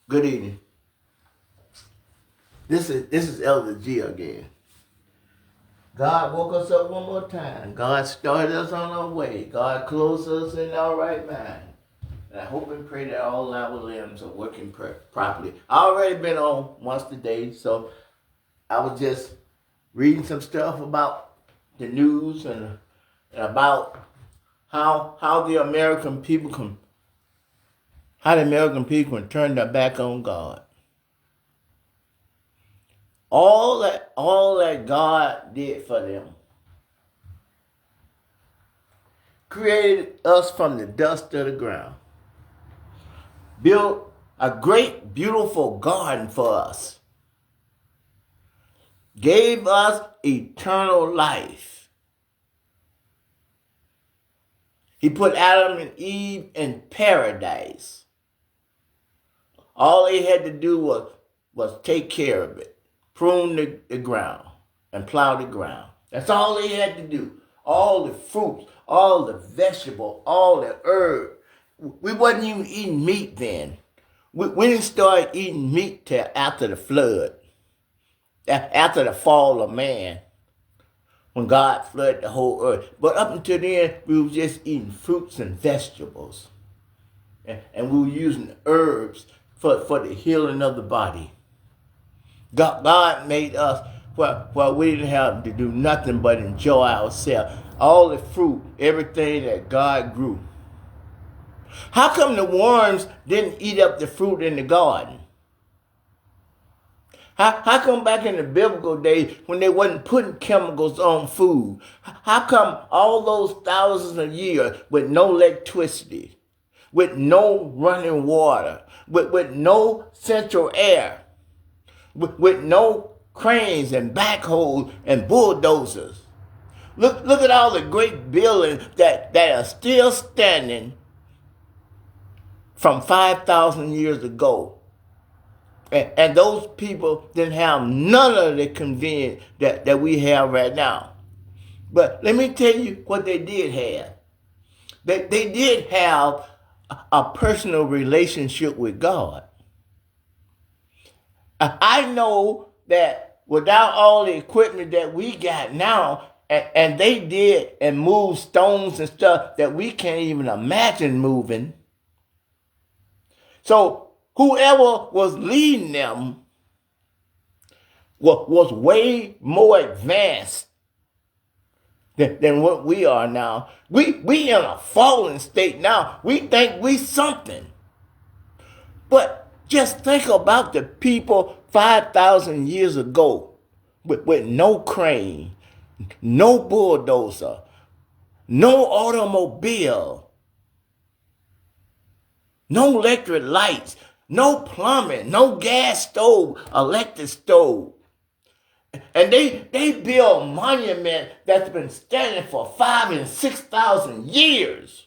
Good evening. This is Elder G again. God woke us up one more time. God started us on our way. God closed us in our right mind. And I hope and pray that all our limbs are working properly. I already been on once today, so I was just reading some stuff about the news and about how the American people can turn their back on God. All that God did for them. Created us from the dust of the ground. Built a great, beautiful garden for us. Gave us eternal life. He put Adam and Eve in paradise. All they had to do was take care of it. Prune the ground and plow the ground. That's all they had to do. All the fruits, all the vegetables, all the herb. We wasn't even eating meat then. We didn't start eating meat till after the flood, after the fall of man, when God flooded the whole earth. But up until then, we were just eating fruits and vegetables. And we were using herbs for the healing of the body. God made us where we didn't have to do nothing but enjoy ourselves. All the fruit, everything that God grew. How come the worms didn't eat up the fruit in the garden? How come back in the biblical days when they wasn't putting chemicals on food? How come all those thousands of years with no electricity, with no running water, with no central air, with no cranes and backhoes and bulldozers? Look at all the great buildings that are still standing from 5,000 years ago. And those people didn't have none of the convenience that we have right now. But let me tell you what they did have. They did have a personal relationship with God. I know that without all the equipment that we got now, and they did and moved stones and stuff that we can't even imagine moving. So whoever was leading them was way more advanced than what we are now. We in a fallen state now. We think we something. But just think about the people 5,000 years ago with no crane, no bulldozer, no automobile, no electric lights, no plumbing, no gas stove, electric stove. And they build monuments that's been standing for 5,000 and 6,000 years.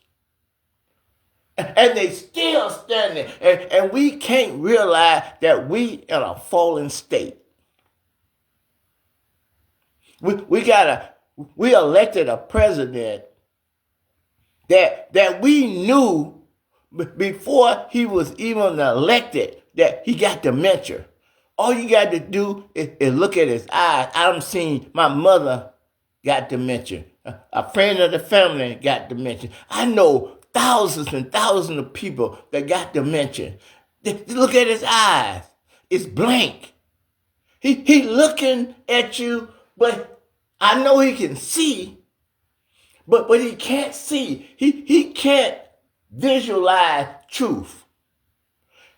And they still standing. And we can't realize that we in a fallen state. We elected a president that we knew before he was even elected that he got dementia. All you got to do is look at his eyes. I'm seeing my mother got dementia. A friend of the family got dementia. I know thousands and thousands of people that got dementia. Look at his eyes. It's blank. He looking at you, but I know he can see, but he can't see. He can't visualize truth.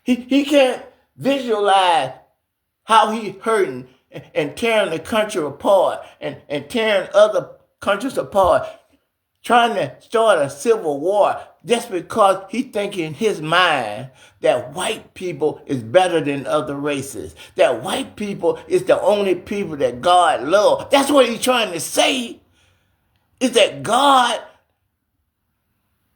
He can't visualize how he hurting and tearing the country apart and tearing other countries apart, trying to start a civil war just because he think in his mind that white people is better than other races, that white people is the only people that God loves. That's what he's trying to say, is that God,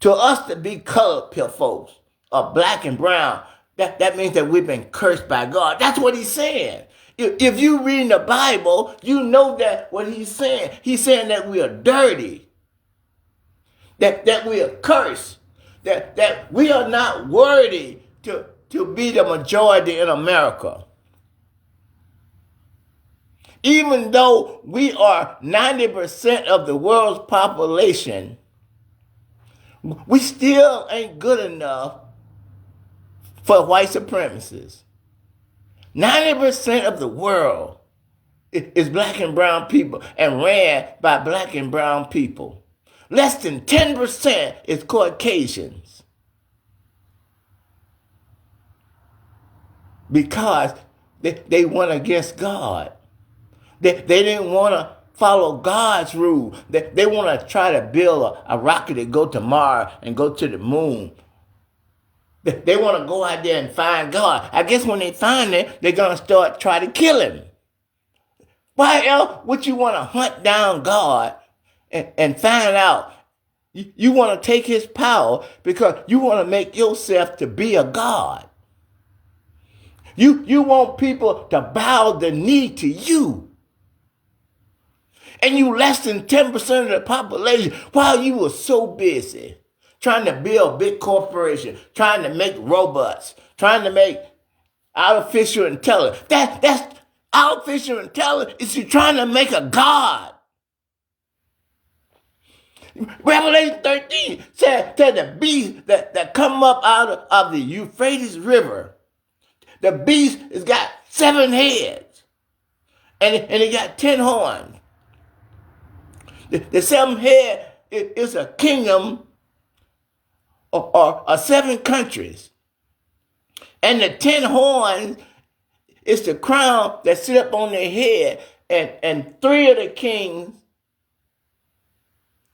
to us to be colored folks, or black and brown, that means that we've been cursed by God. That's what he's saying. If you read the Bible, you know that what he's saying. He's saying that we are dirty, that we are cursed, that we are not worthy to to be the majority in America. Even though we are 90% of the world's population, we still ain't good enough for white supremacists. 90% of the world is black and brown people and ran by black and brown people. Less than 10% is Caucasians. Because they went against God. They didn't want to follow God's rule. They want to try to build a rocket to go to Mars and go to the moon. They want to go out there and find God. I guess when they find him, they're going to start trying to kill him. Why else would you want to hunt down God and find out? You want to take his power because you want to make yourself to be a God. You want people to bow the knee to you. And you less than 10% of the population while you were so busy trying to build big corporations, trying to make robots, trying to make artificial intelligence. That's artificial intelligence is you trying to make a God. Revelation 13 said the beast that come up out of the Euphrates River. The beast has got 7 heads. And it got 10 horns. The 7th head is a kingdom or 7 countries. And the 10 horns is the crown that sit up on their head. And 3 of the kings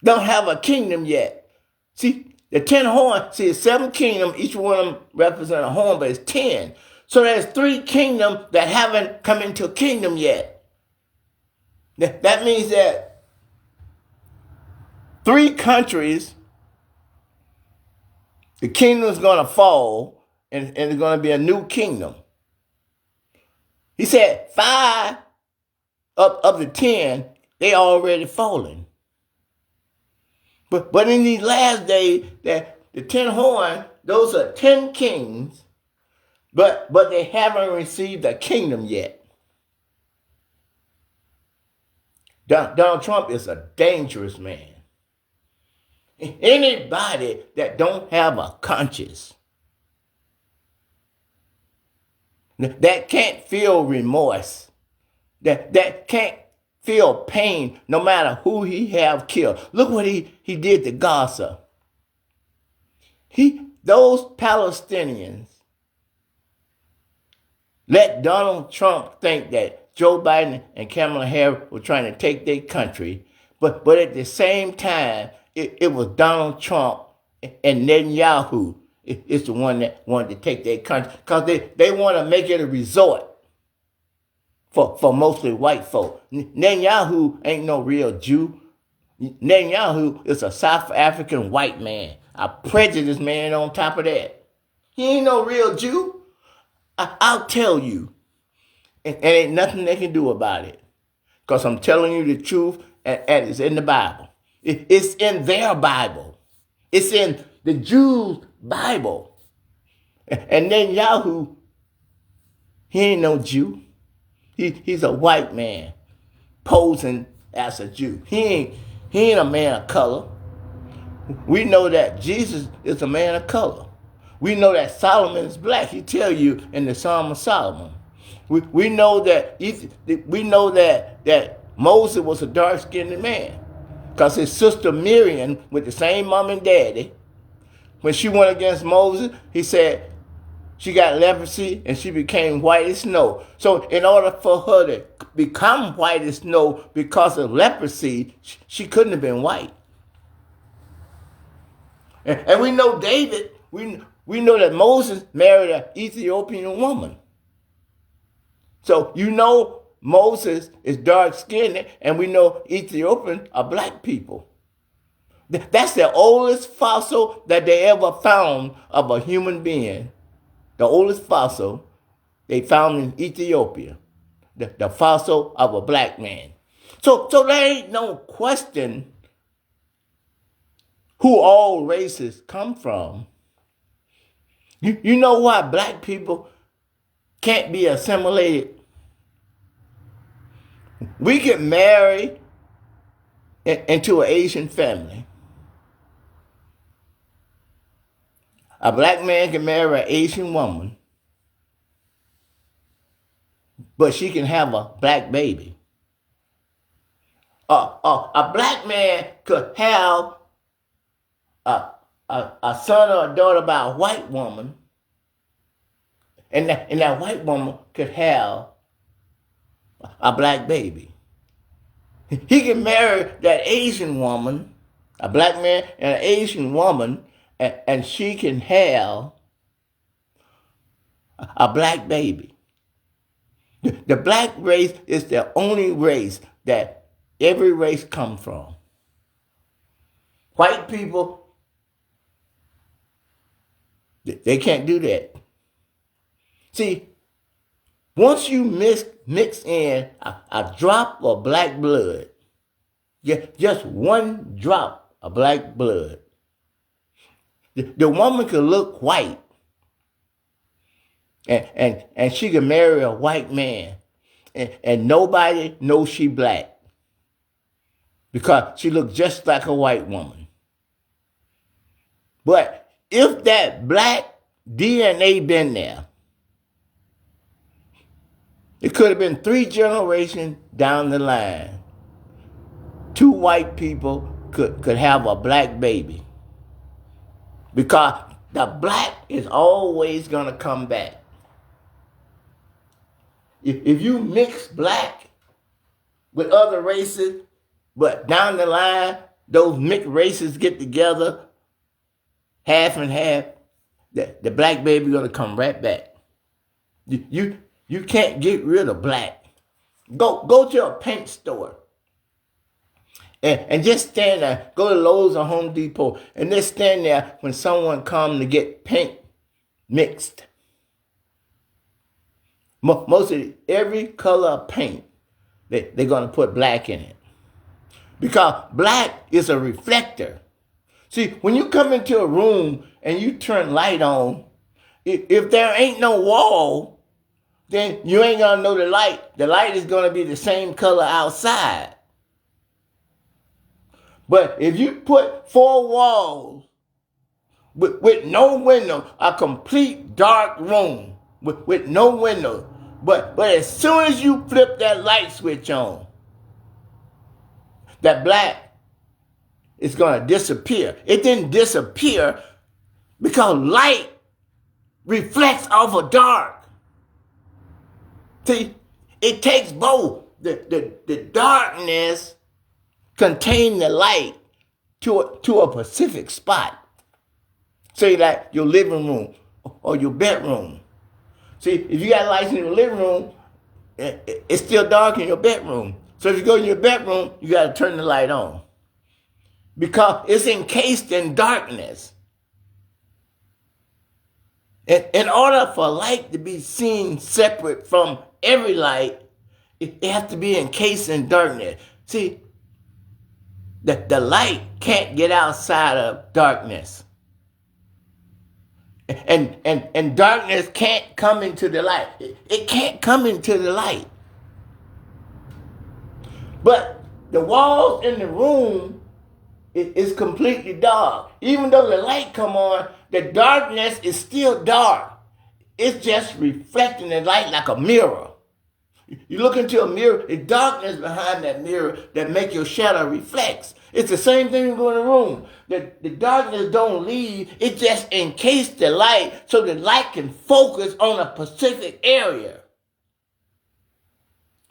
don't have a kingdom yet. See, the 10 horns, see, 7 kingdoms, each one of them represent a horn, but it's 10. So there's 3 kingdoms that haven't come into a kingdom yet. That means that 3 countries, the kingdom is going to fall, and it's going to be a new kingdom. He said 5 of the 10, they already fallen. But in these last days, the 10 horns, those are 10 kings, but they haven't received a kingdom yet. Donald Trump is a dangerous man. Anybody that don't have a conscience, that can't feel remorse, that can't feel pain no matter who he have killed. Look what he did to Gaza. Those Palestinians let Donald Trump think that Joe Biden and Kamala Harris were trying to take their country, but at the same time, it was Donald Trump and Netanyahu is the one that wanted to take their country because they want to make it a resort for mostly white folk. Netanyahu ain't no real Jew. Netanyahu is a South African white man, a prejudiced man on top of that. He ain't no real Jew. I'll tell you, and ain't nothing they can do about it because I'm telling you the truth and it's in the Bible. It's in their Bible. It's in the Jews' Bible. And Netanyahu, he ain't no Jew. He's a white man posing as a Jew. He ain't a man of color. We know that Jesus is a man of color. We know that Solomon is black. He tell you in the Psalm of Solomon. We know that Moses was a dark-skinned man. Because his sister Miriam, with the same mom and daddy, when she went against Moses, he said she got leprosy and she became white as snow. So in order for her to become white as snow because of leprosy, she couldn't have been white. And we know David, we know that Moses married an Ethiopian woman. So you know Moses is dark-skinned, and we know Ethiopians are black people. That's the oldest fossil that they ever found of a human being. The oldest fossil they found in Ethiopia. The fossil of a black man. So there ain't no question who all races come from. You know why black people can't be assimilated? We get married into an Asian family. A black man can marry an Asian woman, but she can have a black baby. A black man could have a son or a daughter by a white woman, and that white woman could have a black baby. He can marry that Asian woman, a black man and an Asian woman, and she can have a black baby. The black race is the only race that every race comes from. White people, they can't do that. See, once you mix in a drop of black blood, just one drop of black blood, the woman could look white, and she can marry a white man, and nobody knows she black because she looks just like a white woman. But if that black DNA been there, it could have been 3 generations down the line. 2 white people could have a black baby. Because the black is always going to come back. If you mix black with other races, but down the line, those mixed races get together, half and half, the black baby going to come right back. You can't get rid of black. Go to a paint store and just stand there. Go to Lowe's or Home Depot and just stand there when someone comes to get paint mixed. Most of every color of paint, they're going to put black in it. Because black is a reflector. See, when you come into a room and you turn light on, if there ain't no wall, then you ain't going to know the light. The light is going to be the same color outside. But if you put 4 walls with no window, a complete dark room with no window, but as soon as you flip that light switch on, that black is going to disappear. It didn't disappear because light reflects off of dark. See, it takes both. The darkness contain the light to a specific spot. Say like your living room or your bedroom. See, if you got lights in your living room, it's still dark in your bedroom. So if you go in your bedroom, you got to turn the light on. Because it's encased in darkness. In order for light to be seen separate from every light, it has to be encased in darkness. See, the light can't get outside of darkness. And darkness can't come into the light. It can't come into the light. But the walls in the room is completely dark. Even though the light come on, the darkness is still dark. It's just reflecting the light like a mirror. You look into a mirror, the darkness behind that mirror that make your shadow reflects. It's the same thing when you go in the room. The darkness don't leave. It just encased the light so the light can focus on a specific area.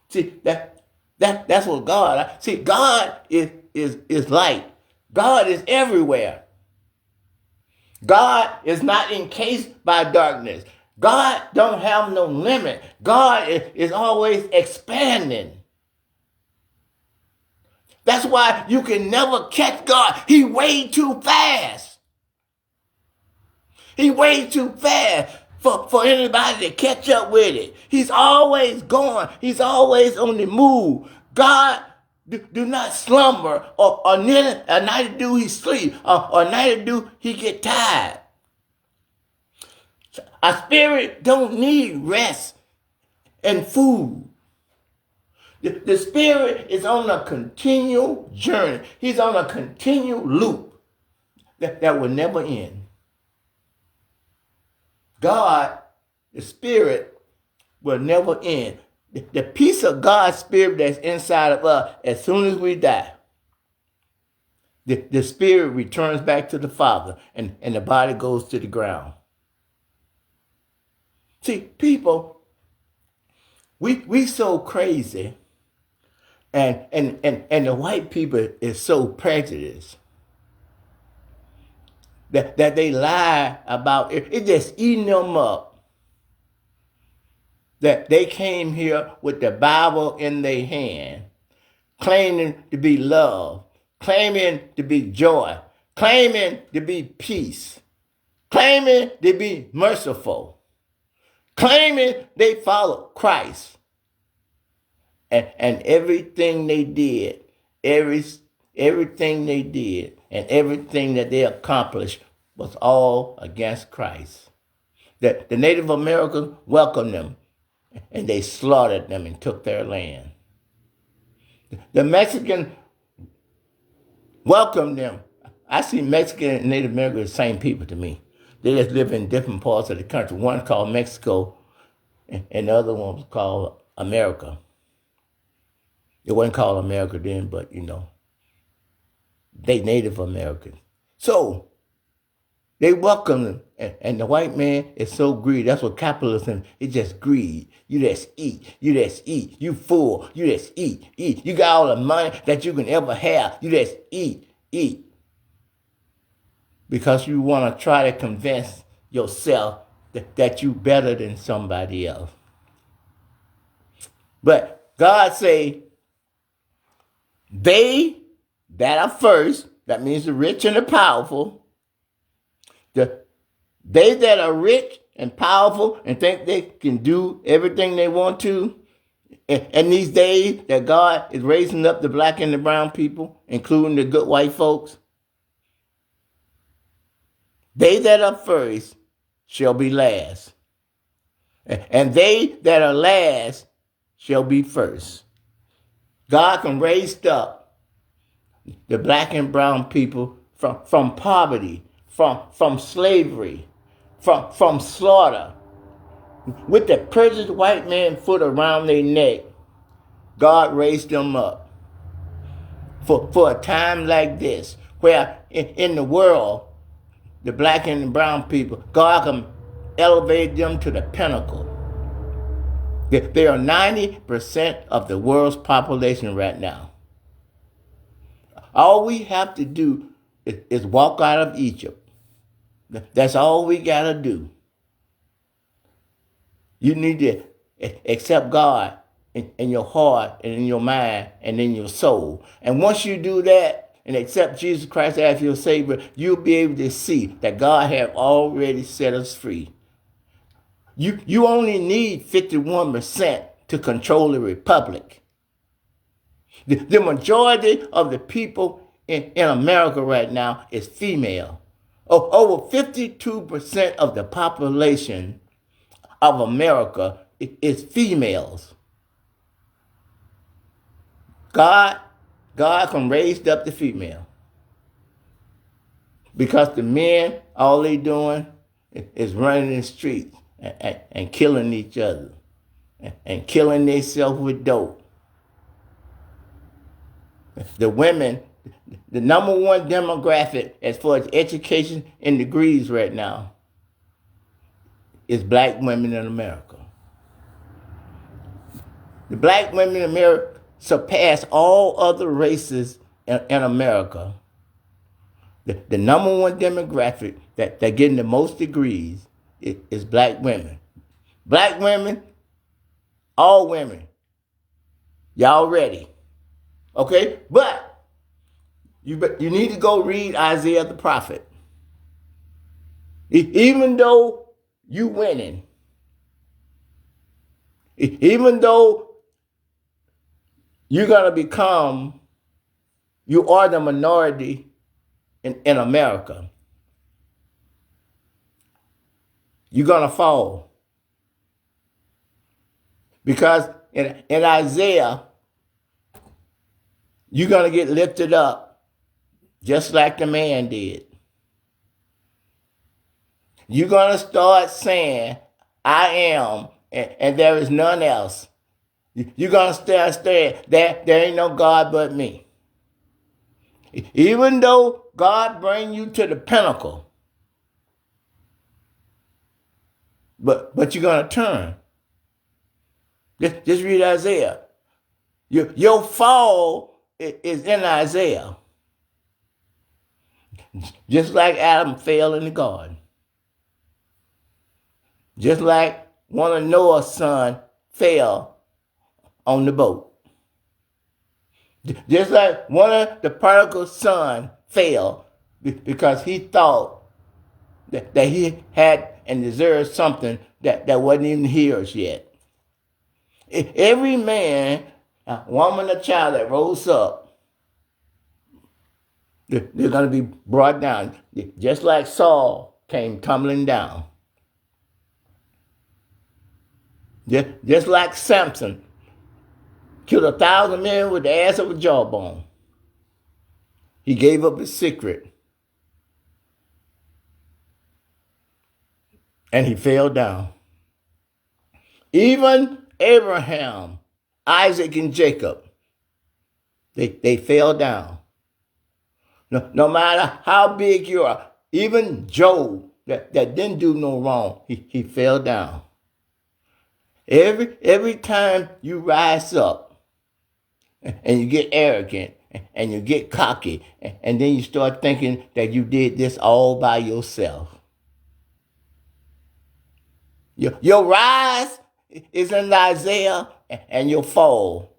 See, that's what God. See, God is light. God is everywhere. God is not encased by darkness. God don't have no limit. God is always expanding. That's why you can never catch God. He way too fast. He way too fast for anybody to catch up with it. He's always going. He's always on the move. God do not slumber, or neither do he sleep, or neither do he get tired. Our spirit don't need rest and food. The spirit is on a continual journey. He's on a continual loop that will never end. God, the spirit, will never end. The peace of God's spirit that's inside of us, as soon as we die, the spirit returns back to the Father and the body goes to the ground. See, people, we so crazy, and the white people is so prejudiced that they lie about it. It just eating them up. That they came here with the Bible in their hand, claiming to be love, claiming to be joy, claiming to be peace, claiming to be merciful, claiming they follow Christ. And everything they did, everything they did, and everything that they accomplished was all against Christ. The Native Americans welcomed them, and they slaughtered them and took their land. The Mexican welcomed them. I see Mexican and Native Americans the same people to me. They just live in different parts of the country. One called Mexico, and the other one was called America. It wasn't called America then, but they Native Americans. So they welcome them, and the white man is so greedy. That's what capitalism is, just greed. You just eat. You just eat. You full. You just eat. You got all the money that you can ever have. You just eat. Because you want to try to convince yourself that you better than somebody else. But God say, they that are first, that means the rich and the powerful, they that are rich and powerful and think they can do everything they want to, and these days that God is raising up the black and the brown people, including the good white folks, they that are first shall be last, and they that are last shall be first. God can raise up the black and brown people from poverty, from slavery, from slaughter. With the prejudiced white man foot around their neck, God raised them up for a time like this, where in the world, the black and the brown people, God can elevate them to the pinnacle. They are 90% of the world's population right now. All we have to do is walk out of Egypt. That's all we got to do. You need to accept God in your heart and in your mind and in your soul. And once you do that and accept Jesus Christ as your Savior, you'll be able to see that God has already set us free. You only need 51% to control the republic. The majority of the people in America right now is female. Over 52% of the population of America is females. God can raise up the female. Because the men, all they doing is running in the streets and killing each other and killing themselves with dope. The women, the number one demographic as far as education and degrees right now is black women in America. The black women in America surpass all other races in America. The number one demographic that getting the most degrees is black women. Black women, all women. Y'all ready? Okay? But you need to go read Isaiah the prophet. Even though you winning, even though you're going to become, you are the minority in America. you're going to fall. Because in Isaiah, you're going to get lifted up just like the man did. You're going to start saying, I am, and there is none else. You're going to start saying, there ain't no God but me. Even though God bring you to the pinnacle, but you're going to turn. Just read Isaiah. Your fall is in Isaiah. Just like Adam fell in the garden. Just like one of Noah's sons fell on the boat. Just like one of the prodigal sons fell because he thought that he had and deserved something that wasn't even his yet. Every man, woman, or child that rose up, they're going to be brought down. Just like Saul came tumbling down. Just like Samson killed 1,000 men with the ass of a jawbone. He gave up his secret. And he fell down. Even Abraham, Isaac, and Jacob, they fell down. No matter how big you are, even Job, that didn't do no wrong, he fell down. Every time you rise up and you get arrogant and you get cocky and then you start thinking that you did this all by yourself. Your rise is in Isaiah and your fall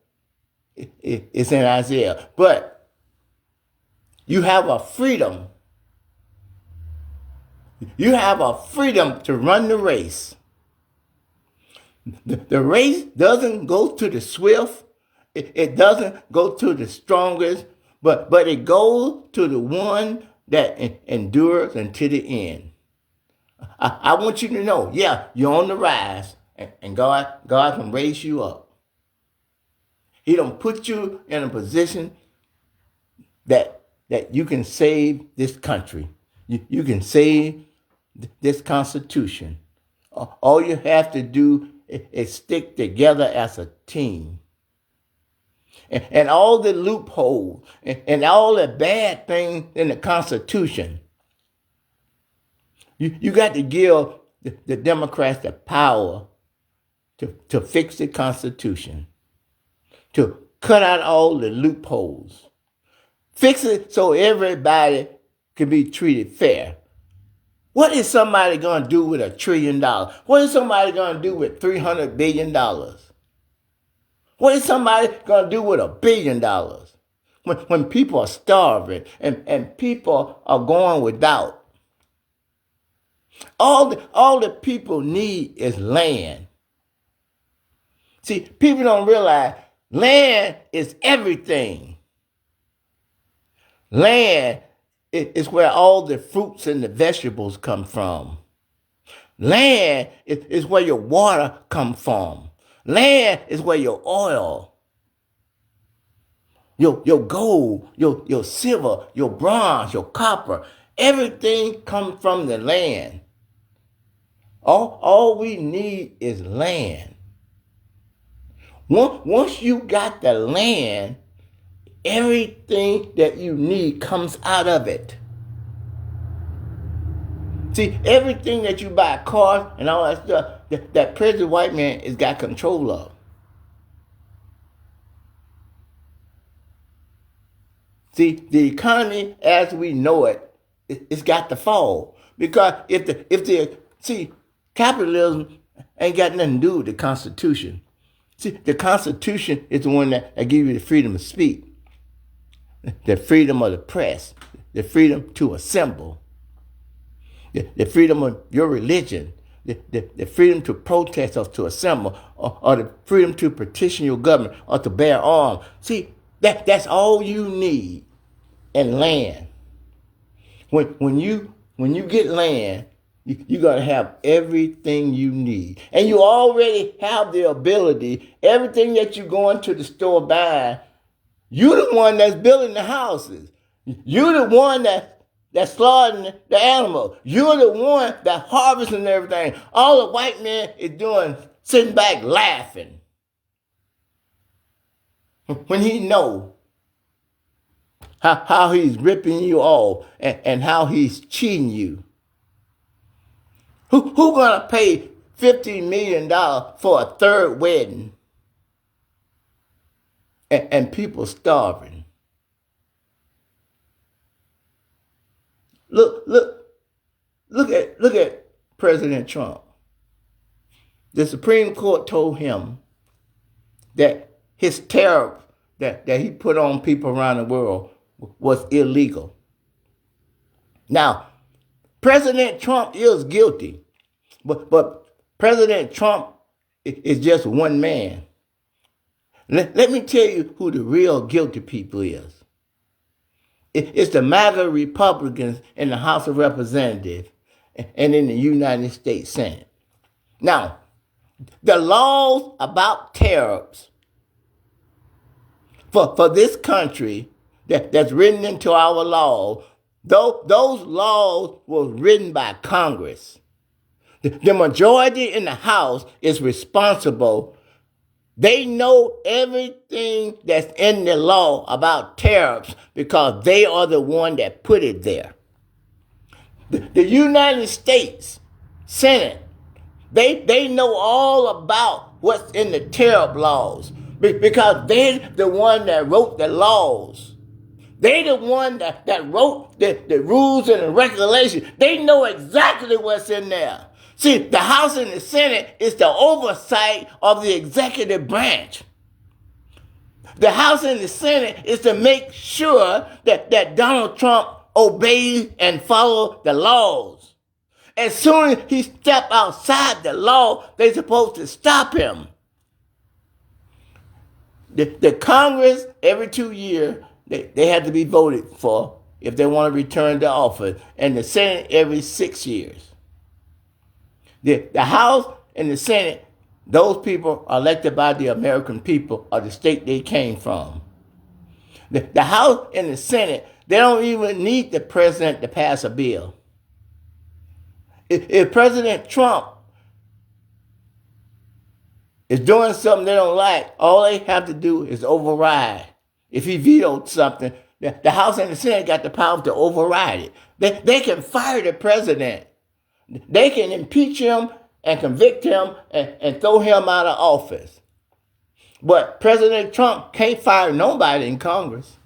is in Isaiah. But you have a freedom. You have a freedom to run the race. The race doesn't go to the swift. It doesn't go to the strongest, but it goes to the one that endures until the end. I want you to know, yeah, you're on the rise, and God can raise you up. He don't put you in a position that you can save this country. You can save this Constitution. All you have to do is stick together as a team. And all the loopholes and all the bad things in the Constitution, you got to give the Democrats the power to fix the Constitution, to cut out all the loopholes. Fix it so everybody can be treated fair. What is somebody going to do with $1 trillion? What is somebody going to do with $300 billion? What is somebody going to do with $1 billion? When people are starving and people are going without. All the people need is land. See, people don't realize land is everything. Land is where all the fruits and the vegetables come from. Land is where your water comes from. Land is where your oil, your gold, your silver, your bronze, your copper, everything comes from the land. All we need is land. Once you got the land, everything that you need comes out of it. See, everything that you buy, cars and all that stuff, that president white man has got control of. See, the economy as we know it's got to fall. Because if capitalism ain't got nothing to do with the Constitution. See, the Constitution is the one that gives you the freedom to speak, the freedom of the press, the freedom to assemble, the freedom of your religion, the freedom to protest or to assemble, or the freedom to petition your government or to bear arms. See, that's all you need in land. When you get land, You're going to have everything you need. And you already have the ability, everything that you're going to the store buying, you're the one that's building the houses. You're the one that's slaughtering the animal. You're the one that harvesting everything. All the white man is doing, sitting back laughing. When he know how he's ripping you off and how he's cheating you. Who gonna pay $15 million for a third wedding and people starving? Look at President Trump. The Supreme Court told him that his tariff that he put on people around the world was illegal. Now, President Trump is guilty, but President Trump is just one man. Let me tell you who the real guilty people is. It's the MAGA Republicans in the House of Representatives and in the United States Senate. Now, the laws about tariffs for this country that's written into our law, those laws were written by Congress. The majority in the House is responsible. They know everything that's in the law about tariffs because they are the one that put it there. The United States Senate, they know all about what's in the tariff laws because they're the one that wrote the laws. They're the one that wrote the rules and the regulations. They know exactly what's in there. See, the House and the Senate is the oversight of the executive branch. The House and the Senate is to make sure that Donald Trump obeys and follows the laws. As soon as he steps outside the law, they're supposed to stop him. The Congress, every 2 years, they have to be voted for if they want to return to office. And the Senate every 6 years. The House and the Senate, those people are elected by the American people of the state they came from. The House and the Senate, they don't even need the president to pass a bill. If President Trump is doing something they don't like, all they have to do is override. If he vetoed something, the House and the Senate got the power to override it. They can fire the president. They can impeach him and convict him and throw him out of office. But President Trump can't fire nobody in Congress.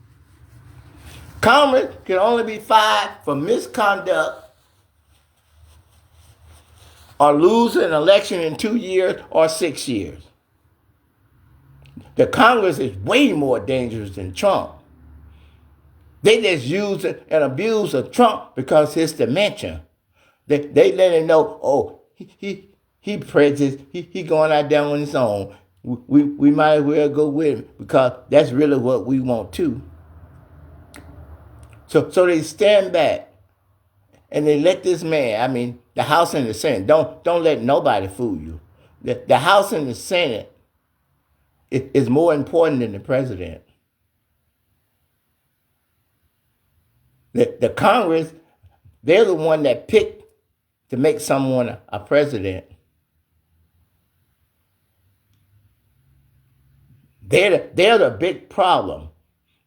Congress can only be fired for misconduct or lose an election in 2 years or 6 years. The Congress is way more dangerous than Trump. They just use and abuse of Trump because his dementia. They let him know, oh, he prejudiced, he going out there on his own. We might as well go with him because that's really what we want too. So they stand back and they let this man, the House and the Senate, don't let nobody fool you. The House and the Senate is more important than the president. The Congress, they're the one that picked to make someone a president. They're the big problem.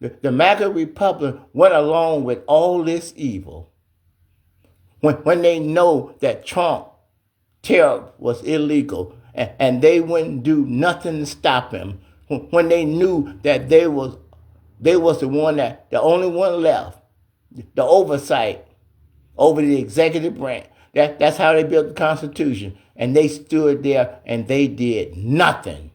The MAGA Republic went along with all this evil when they know that Trump tariff was illegal and they wouldn't do nothing to stop him. When they knew that they was the only one left, the oversight over the executive branch. That's how they built the Constitution. And they stood there and they did nothing.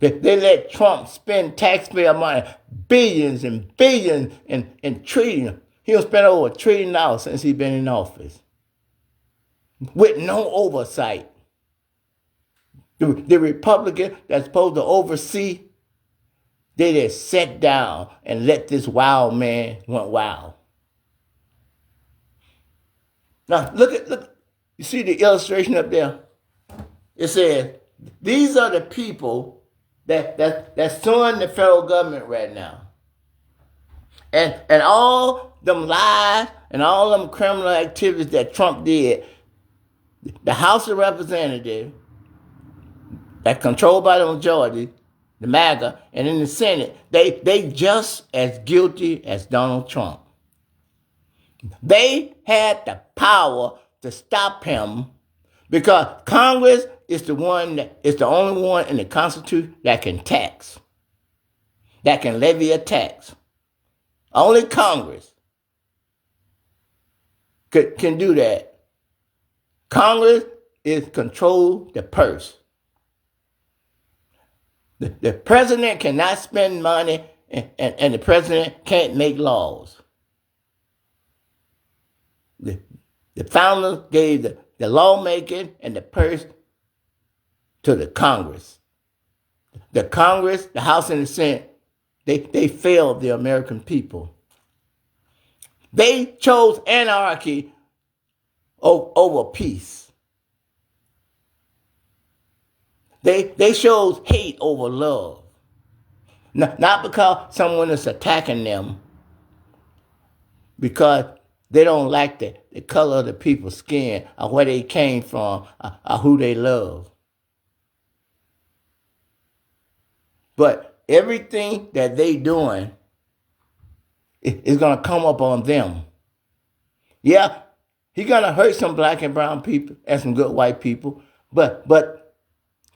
They let Trump spend taxpayer money, billions and billions and trillions. He'll spend over $1 trillion since he's been in office. With no oversight. The Republican that's supposed to oversee, they just sat down and let this wild man went wild. Now look. You see the illustration up there? It says these are the people that's suing the federal government right now. And all them lies and all them criminal activities that Trump did, the House of Representatives, that controlled by the majority, the MAGA, and in the Senate, they just as guilty as Donald Trump. They had the power to stop him because Congress is the only one in the Constitution that can tax, that can levy a tax. Only Congress can do that. Congress is control the purse. The president cannot spend money, and the president can't make laws. The founders gave the lawmaking and the purse to the Congress. The Congress, the House and the Senate, they failed the American people. They chose anarchy over peace. They chose hate over love. Not because someone is attacking them, because they don't like the color of the people's skin or where they came from or who they love. But everything that they doing is going to come up on them. Yeah, he's going to hurt some black and brown people and some good white people. But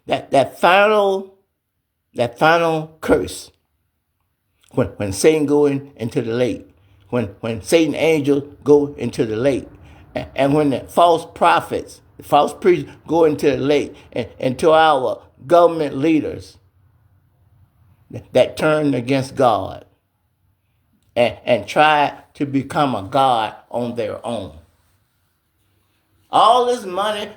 that final curse, when Satan go into the lake, when Satan angels go into the lake, and when the false prophets, the false priests go into the lake, and to our government leaders that turn against God and try to become a God on their own. All this money,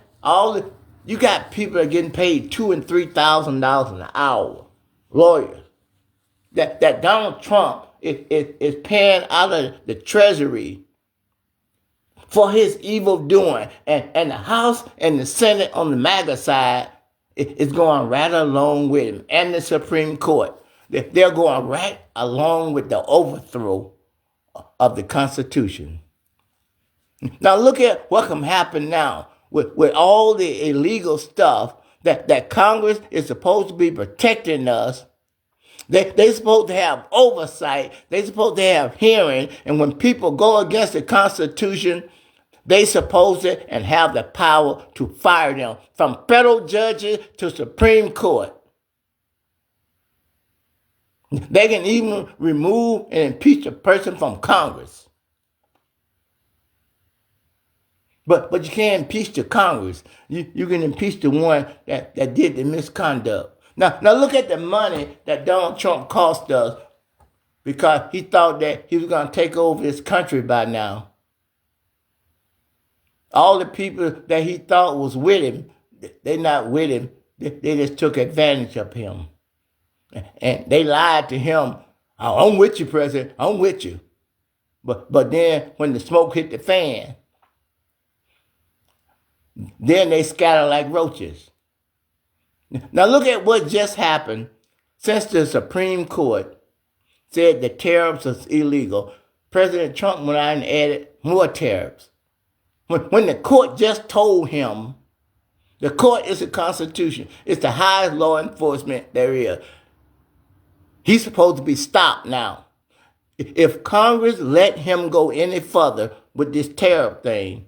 you got people that are getting paid $2,000 and $3,000 an hour, lawyers. That Donald Trump is paying out of the Treasury for his evil doing. And the House and the Senate on the MAGA side is going right along with him. And the Supreme Court. They're going right along with the overthrow of the Constitution. Now look at what can happen now with all the illegal stuff that Congress is supposed to be protecting us. They're supposed to have oversight. They're supposed to have hearing. And when people go against the Constitution, they supposed to and have the power to fire them from federal judges to Supreme Court. They can even remove and impeach a person from Congress. But you can't impeach the Congress. You can impeach the one that did the misconduct. Now look at the money that Donald Trump cost us because he thought that he was going to take over this country by now. All the people that he thought was with him, they're not with him. They just took advantage of him. And they lied to him. Oh, I'm with you, President. I'm with you. But then when the smoke hit the fan, then they scatter like roaches. Now look at what just happened since the Supreme Court said the tariffs is illegal. President Trump went out and added more tariffs. When the court just told him, the court is the Constitution. It's the highest law enforcement there is. He's supposed to be stopped now. If Congress let him go any further with this tariff thing,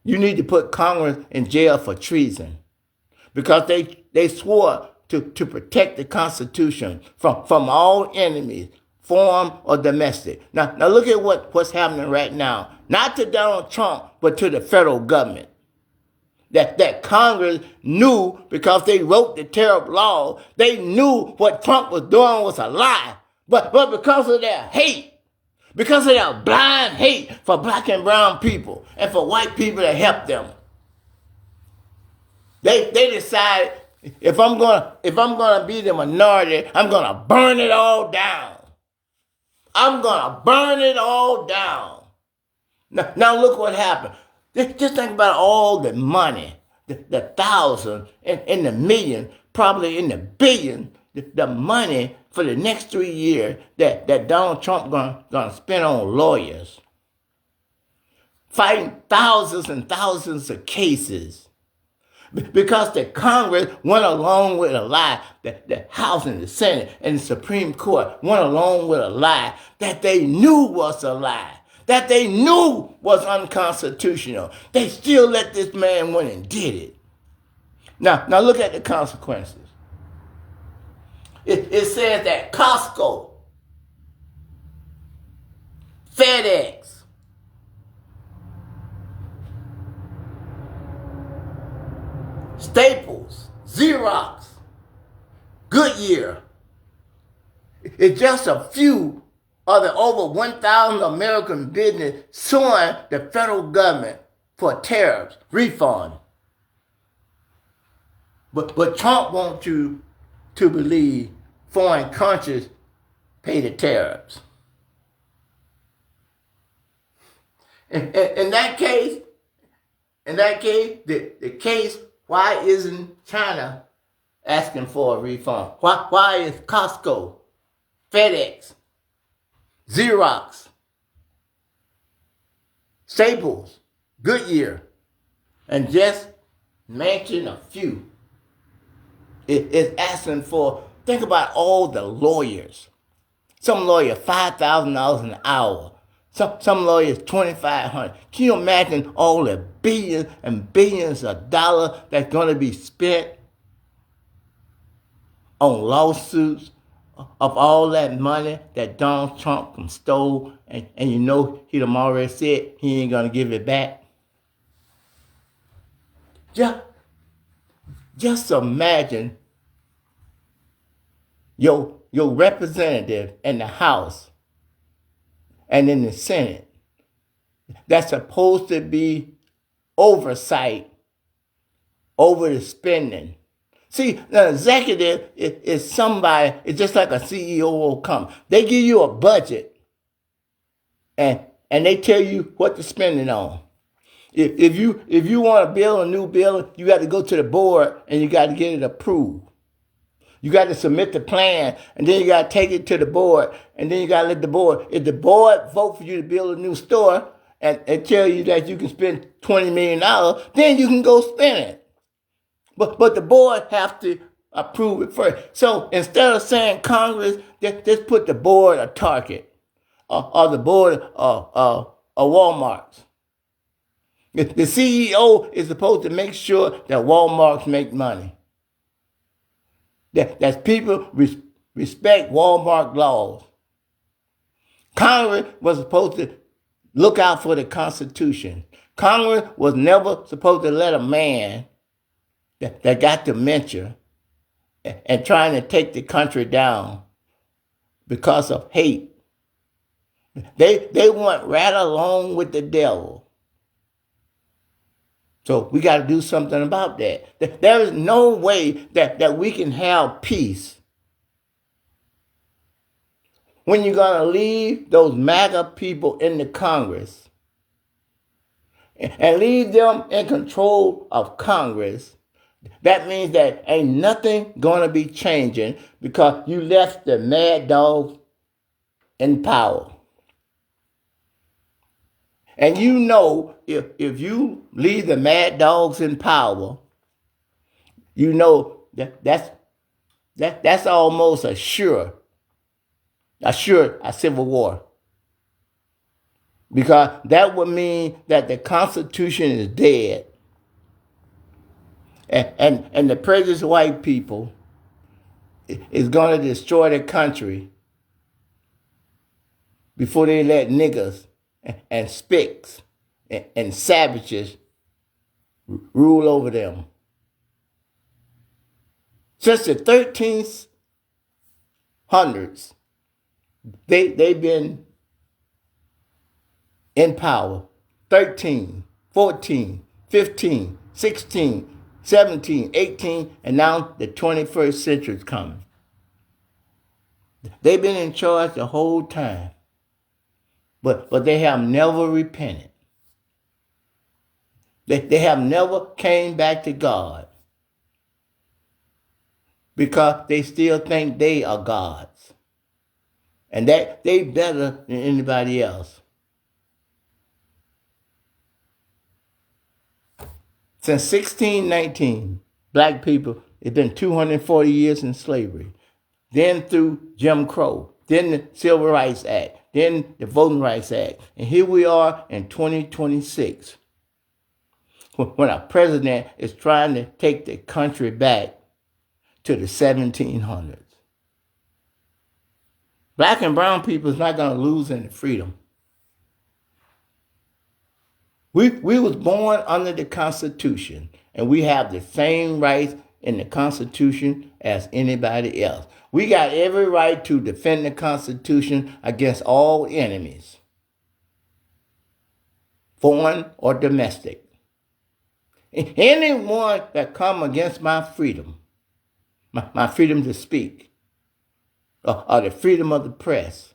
you need to put Congress in jail for treason. Because they swore to protect the Constitution from all enemies, foreign or domestic. Now look at what's happening right now. Not to Donald Trump, but to the federal government. That Congress knew because they wrote the tariff law, they knew what Trump was doing was a lie. But because of their hate, because of their blind hate for black and brown people and for white people that help them, they decided if I'm gonna be the minority, I'm gonna burn it all down. I'm gonna burn it all down. Now look what happened. Just think about all the money, the thousand and the million, probably in the billion, the money for the next 3 years that Donald Trump gonna spend on lawyers, fighting thousands and thousands of cases. Because the Congress went along with a lie, the House and the Senate and the Supreme Court went along with a lie that they knew was a lie, that they knew was unconstitutional. They still let this man win and did it. Now look at the consequences. It says that Costco, FedEx, Staples, Xerox, Goodyear, it's just a few of the over 1,000 American businesses suing the federal government for tariffs refund. But Trump wants you to believe foreign countries pay the tariffs. In that case, the case, why isn't China asking for a refund? Why is Costco, FedEx, Xerox, Staples, Goodyear, and just mention a few, is asking for, think about all the lawyers. Some lawyer $5,000 an hour. Some lawyers $2,500. Can you imagine all the billions and billions of dollars that's going to be spent on lawsuits of all that money that Donald Trump stole, and you know he done already said he ain't going to give it back? Just imagine your representative in the House and in the Senate that's supposed to be oversight over the spending. See, the executive is somebody, it's just like a CEO of a company. They give you a budget and they tell you what to spend it on. If you want to build a new building, you got to go to the board and you got to get it approved. You got to submit the plan, and then you got to take it to the board, and then you got to let the board. If the board vote for you to build a new store and tell you that you can spend $20 million, then you can go spend it. But the board have to approve it first. So instead of saying Congress, just put the board of Target or the board of Walmart. The CEO is supposed to make sure that Walmart make money. That people respect Walmart laws. Congress was supposed to look out for the Constitution. Congress was never supposed to let a man that got dementia and trying to take the country down because of hate. They went right along with the devil. So we got to do something about that. There is no way that we can have peace when you're going to leave those MAGA people in the Congress and leave them in control of Congress. That means that ain't nothing going to be changing because you left the mad dogs in power. And you know, if you leave the mad dogs in power, you know that's almost a civil war. Because that would mean that the Constitution is dead. And the prejudiced white people is going to destroy the country before they let niggas and spicks and savages rule over them. Since the 1300s, they've been in power. 13, 14, 15, 16, 17, 18, and now the 21st century is coming. They've been in charge the whole time. But they have never repented. They have never came back to God because they still think they are gods and that they better than anybody else. Since 1619, black people, it's been 240 years in slavery. Then through Jim Crow, then the Civil Rights Act, then the Voting Rights Act. And here we are in 2026, when our president is trying to take the country back to the 1700s. Black and brown people is not going to lose any freedom. We was born under the Constitution, and we have the same rights in the Constitution as anybody else. We got every right to defend the Constitution against all enemies, foreign or domestic. Anyone that come against my freedom, my freedom to speak, or the freedom of the press,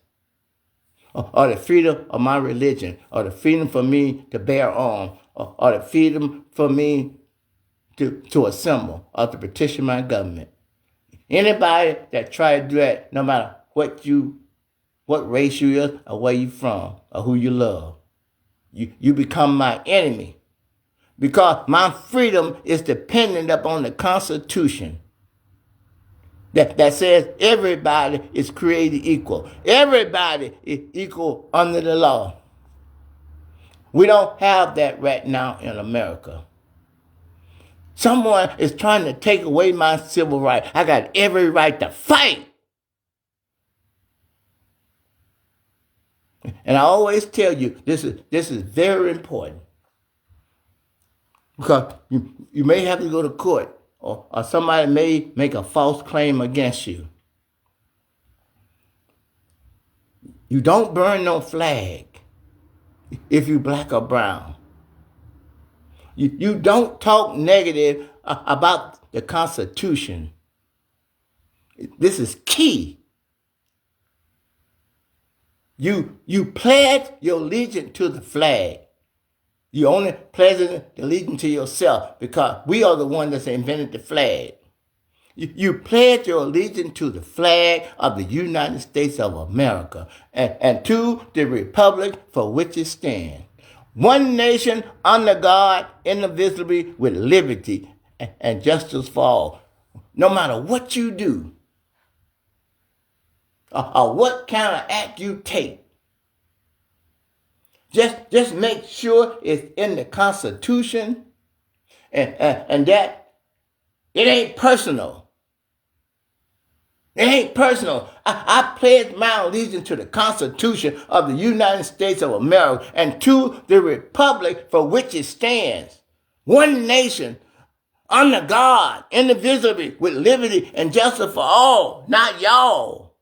or the freedom of my religion, or the freedom for me to bear arms, or the freedom for me to assemble, or to petition my government. Anybody that try to do that, no matter what race you is, or where you from, or who you love, you become my enemy. Because my freedom is dependent upon the Constitution that says everybody is created equal. Everybody is equal under the law. We don't have that right now in America. Someone is trying to take away my civil rights. I got every right to fight. And I always tell you, this is very important. Because you may have to go to court, or somebody may make a false claim against you. You don't burn no flag if you black or brown. You don't talk negative about the Constitution. This is key. You pledge your allegiance to the flag. You only pledge allegiance to yourself because we are the one that's invented the flag. You pledge your allegiance to the flag of the United States of America and to the republic for which it stands. One nation under God, indivisible, with liberty and justice for all. No matter what you do or what kind of act you take, just make sure it's in the Constitution and that it ain't personal. It ain't personal. I pledge my allegiance to the Constitution of the United States of America and to the republic for which it stands. One nation, under God, indivisible, with liberty and justice for all, not y'all.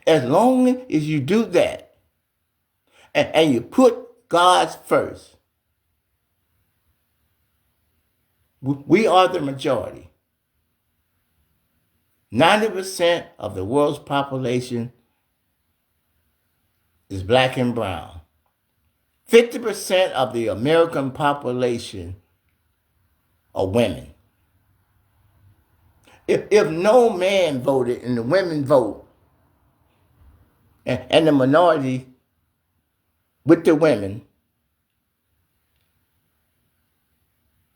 As long as you do that, and you put God first, we are the majority. 90% of the world's population is black and brown. 50% of the American population are women. If no man voted and the women vote, and the minority with the women,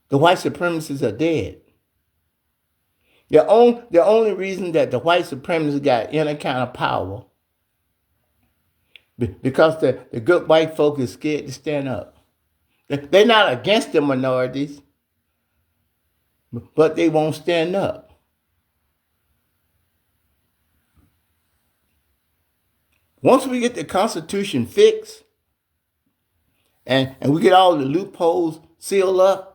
the white supremacists are dead. The only reason that the white supremacists got any kind of power because the good white folk is scared to stand up. They're not against the minorities, but they won't stand up. Once we get the Constitution fixed and we get all the loopholes sealed up,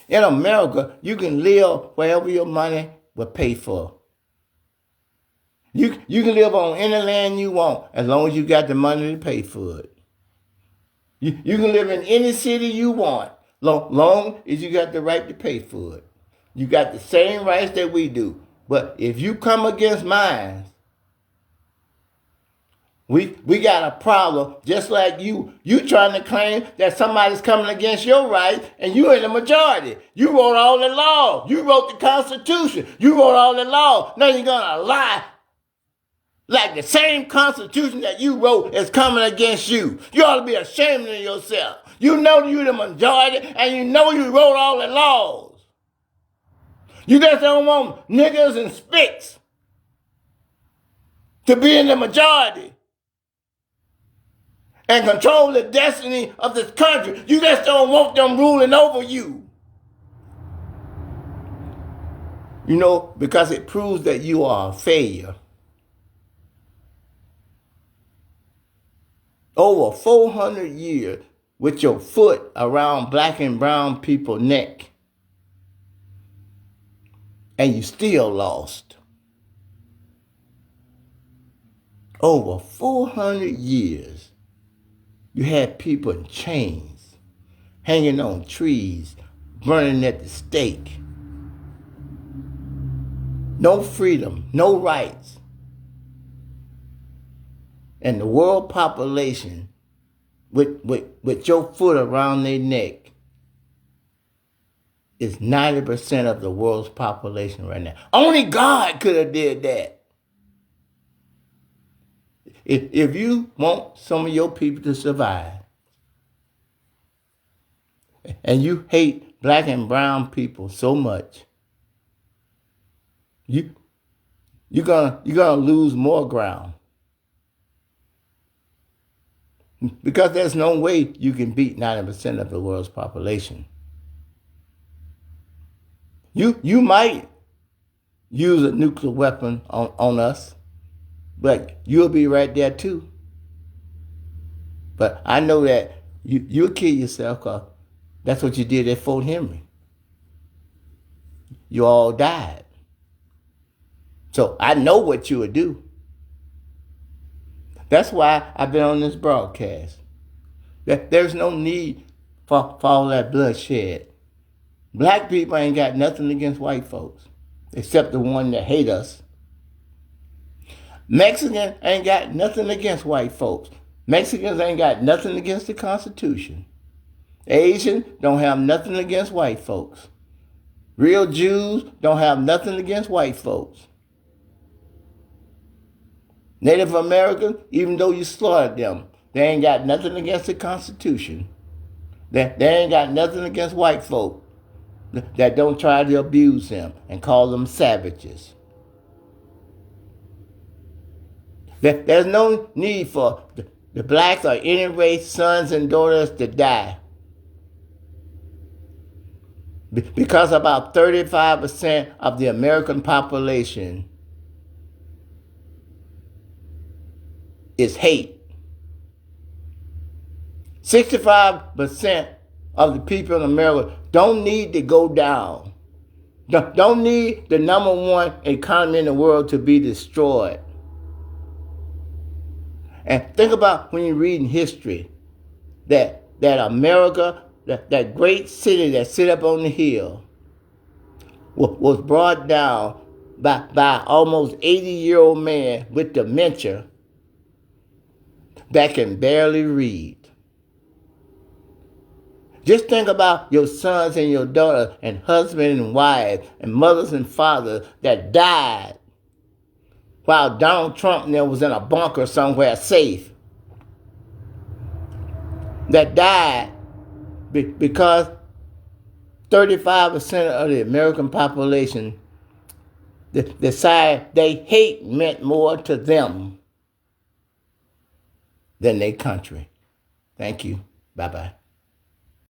in America, you can live wherever your money will pay for. You can live on any land you want as long as you got the money to pay for it. You can live in any city you want, long as you got the right to pay for it. You got the same rights that we do. But if you come against mine, We got a problem, just like you. You trying to claim that somebody's coming against your rights, and you in the majority. You wrote all the law. You wrote the Constitution. You wrote all the law. Now you're gonna lie like the same Constitution that you wrote is coming against you. You ought to be ashamed of yourself. You know you're the majority, and you know you wrote all the laws. You just don't want niggas and spicks to be in the majority and control the destiny of this country. You just don't want them ruling over you. You know, because it proves that you are a failure. Over 400 years with your foot around black and brown people's neck, and you still lost. Over 400 years, you had people in chains, hanging on trees, burning at the stake. No freedom, no rights. And the world population, with your foot around their neck, is 90% of the world's population right now. Only God could have did that. If you want some of your people to survive, and you hate black and brown people so much, you're gonna lose more ground. Because there's no way you can beat 90% of the world's population. You might use a nuclear weapon on us, but you'll be right there too. But I know that you'll kill yourself, because that's what you did at Fort Henry. You all died. So I know what you would do. That's why I've been on this broadcast. There's no need for all that bloodshed. Black people ain't got nothing against white folks, except the one that hate us. Mexicans ain't got nothing against white folks. Mexicans ain't got nothing against the Constitution. Asians don't have nothing against white folks. Real Jews don't have nothing against white folks. Native Americans, even though you slaughtered them, they ain't got nothing against the Constitution. They ain't got nothing against white folk that don't try to abuse them and call them savages. There's no need for the blacks or any race, sons and daughters, to die. Because about 35% of the American population is hate. 65% of the people in America don't need to go down. Don't need the number one economy in the world to be destroyed. And think about when you're reading history, that America, that great city that sit up on the hill, was brought down by almost 80-year-old man with dementia that can barely read. Just think about your sons and your daughters and husband and wife and mothers and fathers that died while Donald Trump was in a bunker somewhere safe. That died because 35% of the American population decided they hate meant more to them than their country. Thank you. Bye-bye.